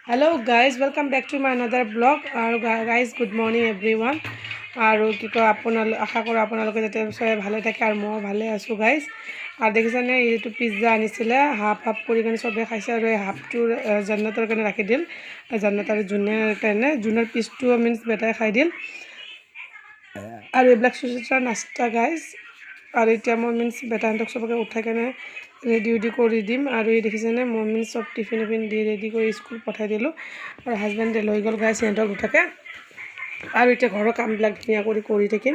Hello guys, welcome back to my another vlog. Guys, good morning everyone. আৰু কি কয় আশা কৰোঁ আপোনালোকে যাতে সবে ভালে থাকে আৰু মই ভালে আছোঁ গাইজ। আৰু দেখিছেনে এইটো পিজ্জা আনিছিলে হাফ কৰি কিনে চবে খাইছে আৰু এই হাফটো জান্নাতৰ কাৰণে ৰাখি দিল। জান্নাত আৰু জুনিয়ৰ কাৰণে জুনিয়ৰ পিচটো মিন্স বেটাই খাই দিল আৰু এইবিলাক চুচুচা নাস্তা গাইজ। আৰু এতিয়া মই মিন্স বেটাহঁতক চবকে উঠাই কেনে ৰেডি কৰি দিম। আৰু এই দেখিছেনে মই মিন্স চব টিফিন দি ৰেডি কৰি স্কুল পঠাই দিলোঁ আৰু হাজবেণ্ডে লৈ গ'ল গাইজ সিহঁতক দুটাকে। আৰু এতিয়া ঘৰৰ কামবিলাক ধুনীয়া কৰি থাকিম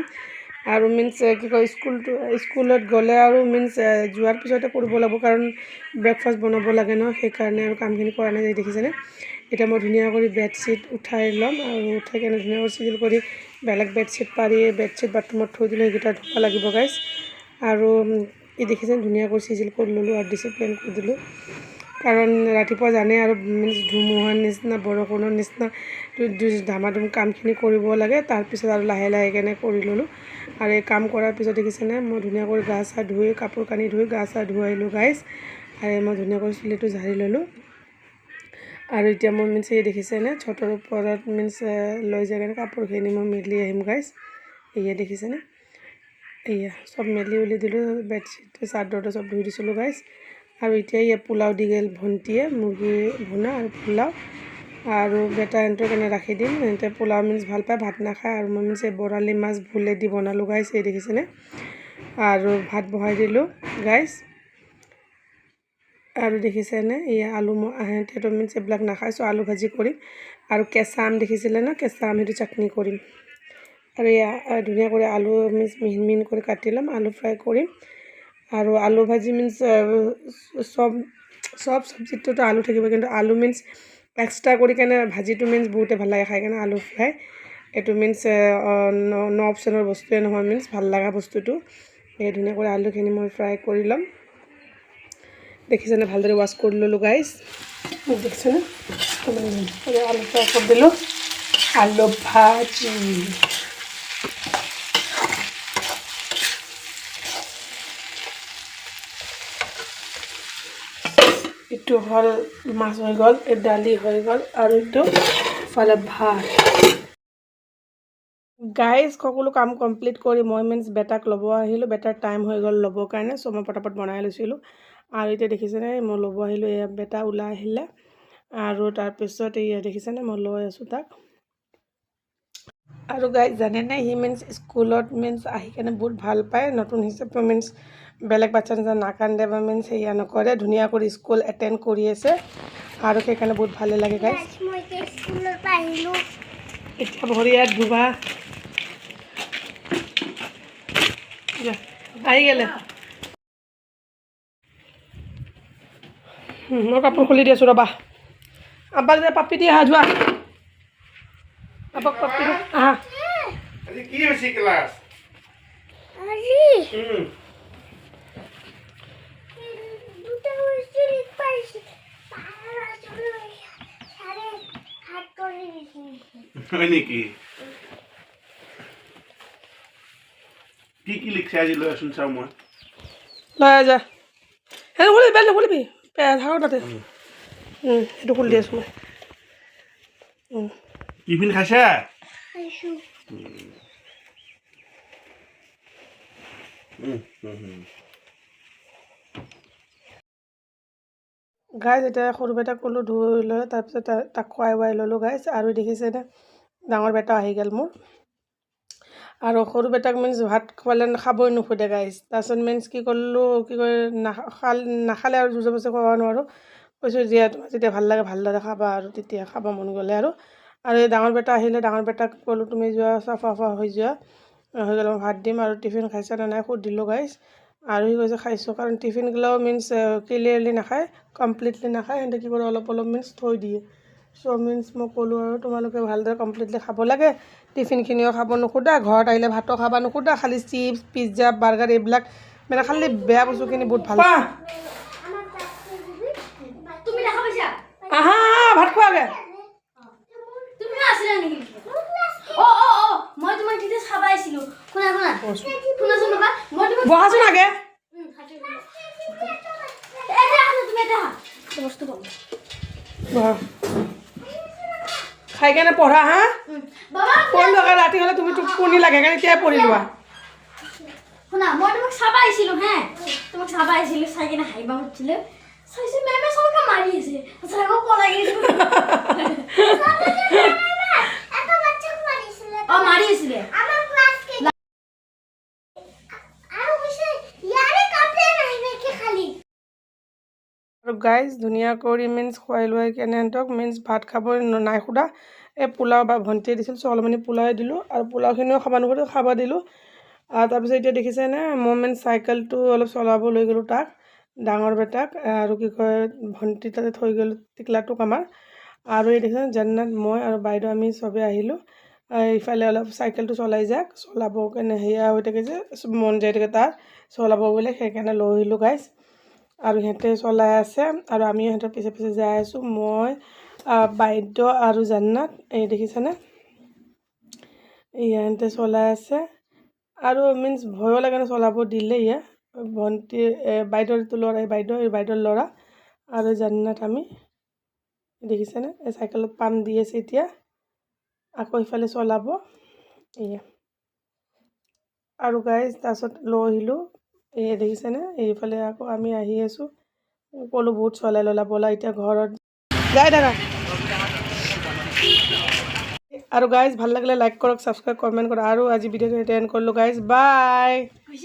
আৰু মিন্স কি কয় স্কুলত গ'লে আৰু মিন্স যোৱাৰ পিছতে কৰিব লাগিব কাৰণ ব্ৰেকফাষ্ট বনাব লাগে ন, সেইকাৰণে আৰু কামখিনি কৰা নাই। দেখিছেনে এতিয়া মই ধুনীয়া কৰি বেডশ্বীট উঠাই ল'ম আৰু উঠাই কেনে ধুনীয়া কৰি চিজিল কৰি বেলেগ বেডশ্বীট পাৰি বেডশ্বীট বাথৰুমত থৈ দিলোঁ, সেইকেইটা ধুব লাগিব গাইজ। আৰু এই দেখিছেনে ধুনীয়া কৰি চিজিল কৰি ল'লোঁ আৰু ডিচিপ্লিন কৰি দিলোঁ কাৰণ ৰাতিপুৱা জানে আৰু মিন্স ধুমুহাৰ নিচিনা বৰষুণৰ নিচিনা ধামাধুম কামখিনি কৰিব লাগে। তাৰপিছত আৰু লাহে কেনে কৰি ল'লোঁ আৰু এই কাম কৰাৰ পিছত দেখিছেনে মই ধুনীয়া কৰি গা চা ধুই কাপোৰ কানি ধুই গা চা ধুই আহিলোঁ গাইজ। আৰু মই ধুনীয়া কৰি চুলিটো ঝাৰি ল'লোঁ আৰু এতিয়া মই মিন্স এই দেখিছেনে ছটৰ ওপৰত মিন্স লৈ যায় কেনে কাপোৰখিনি মই মেলি আহিম গাইজ। এয়া দেখিছেনে এয়া চব মেলি উলি দিলোঁ, বেডশ্বীট চাদৰটো চব ধুই দিছিলোঁ গাইজ। আৰু এতিয়া এই পোলাও দি গ'ল ভণ্টিয়ে, মুৰ্গী ভুনা আৰু পোলাও আৰু বেটাহঁতৰ কাৰণে ৰাখি দিম। সিহঁতে পোলাও মিন্স ভাল পায়, ভাত নাখায়। আৰু মই মিন্স এই বৰালি মাছ ভোলেদি বনালোঁ গাইজ, এই দেখিছেনে। আৰু ভাত বহাই দিলোঁ গাইজ। আৰু দেখিছেনে এয়া আলু সিহঁতেতো মিন্স এইবিলাক নাখায়, চ' আলু ভাজি কৰিম আৰু কেঁচা আম দেখিছিলে ন, কেঁচা আম সেইটো চাটনি কৰিম। আৰু এয়া ধুনীয়া কৰি আলু মিন্স মিহি কৰি কাটি ল'ম, আলু ফ্ৰাই কৰিম। আৰু আলু ভাজি মিন্স চব চব্জিটোতো আলু থাকিব, কিন্তু আলু মিন্স এক্সট্ৰা কৰি কেনে ভাজিটো মিন্স বহুতে ভাল লাগে খাই কেনে আলু ফ্ৰাই। এইটো মিন্স ন অপশ্যনৰ বস্তুৱে নহয়, মিন্স ভাল লগা বস্তুটো। এই ধুনীয়া কৰি আলুখিনি মই ফ্ৰাই কৰি ল'ম। দেখিছেনে ভালদৰে ৱাছ কৰি ল'লোঁ গাইজ, দেখিছেনে আলু ফ্ৰাই কৰি দিলোঁ। আলু ভাজি এইটো হ'ল মাছ হৈ গ'ল, এই দালি হৈ গ'ল আৰু এইটো ফালে ভাত গাইজ। সকলো কাম কমপ্লিট কৰি মই মিন্স বেটাক ল'ব আহিলোঁ, বেটাৰ টাইম হৈ গ'ল ল'বৰ কাৰণে, চ' মই পটাপট বনাই লৈছিলোঁ। আৰু এতিয়া দেখিছেনে মই ল'ব আহিলোঁ, এয়া বেটা ওলাই আহিলে আৰু তাৰপিছত এয়া দেখিছেনে মই লৈ আছোঁ তাক। আৰু গাইজ জানেনে সি মিন্স স্কুলত মিন্স আহি কেনে বহুত ভাল পায়, নতুন হিচাপে মিন্স বেলেগ বাচ্চা নিচিনা নাকান্দে বা মিন্স সেয়া নকৰে, ধুনীয়া কৰি স্কুল এটেণ্ড কৰি আছে আৰু সেইকাৰণে বহুত ভালে লাগে গাইজ। এতিয়া ভৰি হাত ধুবা আহি গ'লে মই কাপোৰ খুলি দি আছোঁ ৰ'বা। আব্বাক যে পাপি দি আহা, যোৱা আব্বাক পাপি দি আহা। কি হৈছে ক্লাছ হয় নেকি? কি লিখছে আজি লৈ আছোন চাওঁ মই। লৈ যা সেইটো খুলিবি, বেল নুখুলিবি থাকক তাতে। সেইটো খুলি দি আছোঁ মই। টিফিন খাইছা? গাইজ এতিয়া সৰু বেটাক ক'লোঁ ধুই লৈ, তাৰপিছত তাক খুৱাই ল'লোঁ গাইজ। আৰু দেখিছেনে ডাঙৰ বেটা আহি গ'ল মোৰ। আৰু সৰু বেটাক মিন্স ভাত খোৱালে খাবই নোখোধে গাইজ। তাৰপিছত মিন্স কি কৰিলোঁ, কি কয় নাখালে আৰু জোৰ জবৰদস্তি খোৱাব নোৱাৰোঁ, কৈছোঁ তোমাৰ যেতিয়া ভাল লাগে ভালদৰে খাবা আৰু তেতিয়া খাব মন গ'লে আৰু এই ডাঙৰ বেটা আহিলে, ডাঙৰ বেটাক ক'লোঁ তুমি যোৱা চাফা হৈ যোৱা, হৈ গ'লে মই ভাত দিম। আৰু টিফিন খাইছা নে নাই সুধিলোঁ গাইজ। আৰু সি কৈছে খাইছোঁ, কাৰণ টিফিনগিলাও মিন্স ক্লিয়াৰলি নাখায়, কমপ্লিটলি নাখায়, সিহঁতে কি কৰে অলপ মিন্স থৈ দিয়ে। চ' মিন্স মই ক'লোঁ আৰু তোমালোকে ভালদৰে কমপ্লিটলি খাব লাগে, টিফিনখিনিও খাব নোখোধা, ঘৰত আহিলে ভাতো খাব নোখোধা, খালি চিপছ পিজ্জা বাৰ্গাৰ এইবিলাক মানে খালি বেয়া বস্তুখিনি বহুত ভাল। আহা ভাত খোৱাগে। বহাচোন আগে। খাই কেনে পঢ়া হা বাবা পঢ়ি লোৱা ৰাতি হ'লে তুমি টোপনি লাগে কাৰণে এতিয়াই পঢ়ি লোৱা শুনা মই তোমাক চাব আহিছিলোঁ হে তোমাক চাব আহিছিলোঁ চাই কিনে হাঁহিব খুজিছিলোঁ চাইছোঁ মেমে চবকে মাৰি আছে তাৰপিছত আকৌ পলাই গৈছোঁ অঁ মাৰি আছিলে আৰু গাইজ ধুনীয়া কৰি খুৱাই লোৱাই কেনে সিহঁতক ভাত খাব নাই সোধা এই পোলাও বা ভণ্টিয়ে দিছিল চ' অলপমানি পোলাওৱে দিলোঁ আৰু পোলাওখিনিও খাব নোখোধে খাব দিলোঁ আৰু তাৰপিছত এতিয়া দেখিছেনে মই চাইকেলটো অলপ চলাব লৈ গ'লোঁ তাক ডাঙৰ বেটাক আৰু কি কয় ভণ্টি তাতে থৈ গ'লোঁ টিকলাটোক আমাৰ আৰু এই দেখিছে জান্নাত মই আৰু বাইদেউ আমি চবেই আহিলোঁ ইফালে অলপ চাইকেলটো চলাই যাক চলাব কাৰণে সেয়া হৈ থাকে যে মন যাই থাকে তাৰ চলাব বোলে সেইকাৰণে লৈ আহিলোঁ গাইজ আৰু সিহঁতে চলাই আছে আৰু আমি সিহঁতৰ পিছে পিছে যাই আছোঁ মই বাইদেউ আৰু জান্নাত এই দেখিছেনে সিহঁতে চলাই আছে আৰু ভয়ো লাগে না চলাব দিলে ইয়া ভণ্টি বাইদেউৰ ল'ৰা এই বাইদেউৰ ল'ৰা আৰু জান্নাত আমি দেখিছেনে এই চাইকেলত পাম্প দি আছে এতিয়া আকৌ ইফালে চলাব এয়া আৰু গাইজ তাৰপিছত লৈ আহিলোঁ এই দেখিছেনে এইফালে আকৌ আমি আহি আছোঁ ক'লোঁ বহুত চলাই ল'লা ব'লা এতিয়া ঘৰত যাই থাকা আৰু গাইজ ভাল লাগিলে লাইক কৰক ছাবস্ক্ৰাইব কমেণ্ট কৰক আৰু আজি ভিডিঅ'টো এণ্ড কৰিলোঁ গাইজ বাই